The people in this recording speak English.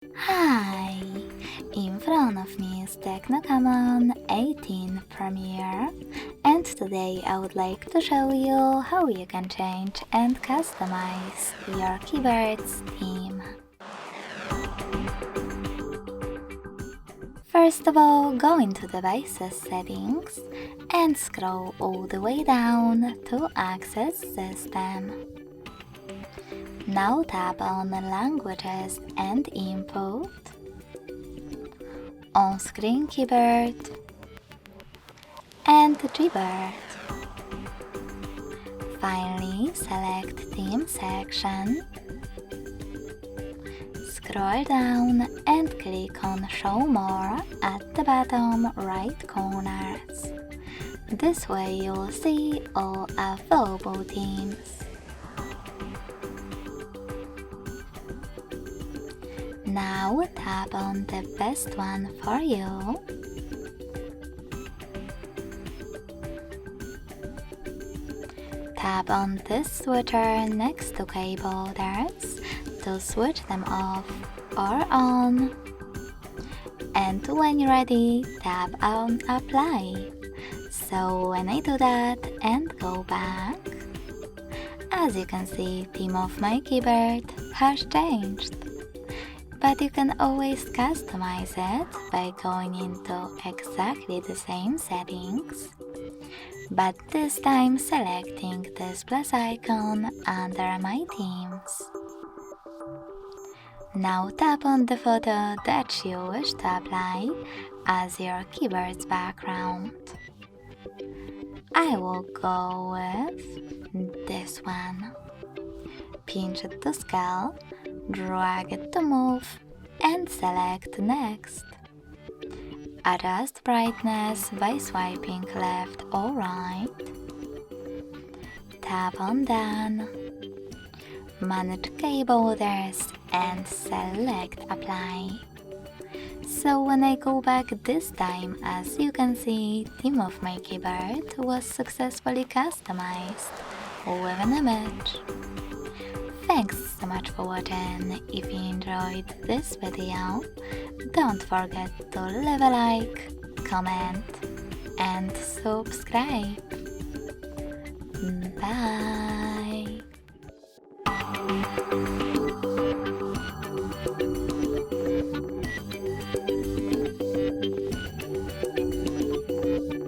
Hi! In front of me is TECNO Camon 18 Premiere, and today I would like to show you how you can change and customize your keyboard's theme. First of all, go into Devices Settings and scroll all the way down to Access System. Now tap on Languages and Input, On-Screen Keyboard, and Gboard. Finally, select Theme section, scroll down and click on Show More at the bottom right corners. This way you'll see all available themes. Now tap on the best one for you. Tap on this switcher next to keyboarders to switch them off or on. And when you're ready, tap on Apply. So when I do that and go back, as you can see, theme of my keyboard has changed. But you can always customize it by going into exactly the same settings, but this time selecting this plus icon under My Themes. Now tap on the photo that you wish to apply as your keyboard's background. I will go with this one. Pinch it to scale, drag it to move, and select Next. Adjust brightness by swiping left or right. Tap on Done. Manage keyboarders and select Apply. So when I go back this time, as you can see, theme of my keyboard was successfully customized with an image. Thanks so much for watching. If you enjoyed this video, don't forget to leave a like, comment, and subscribe. Bye!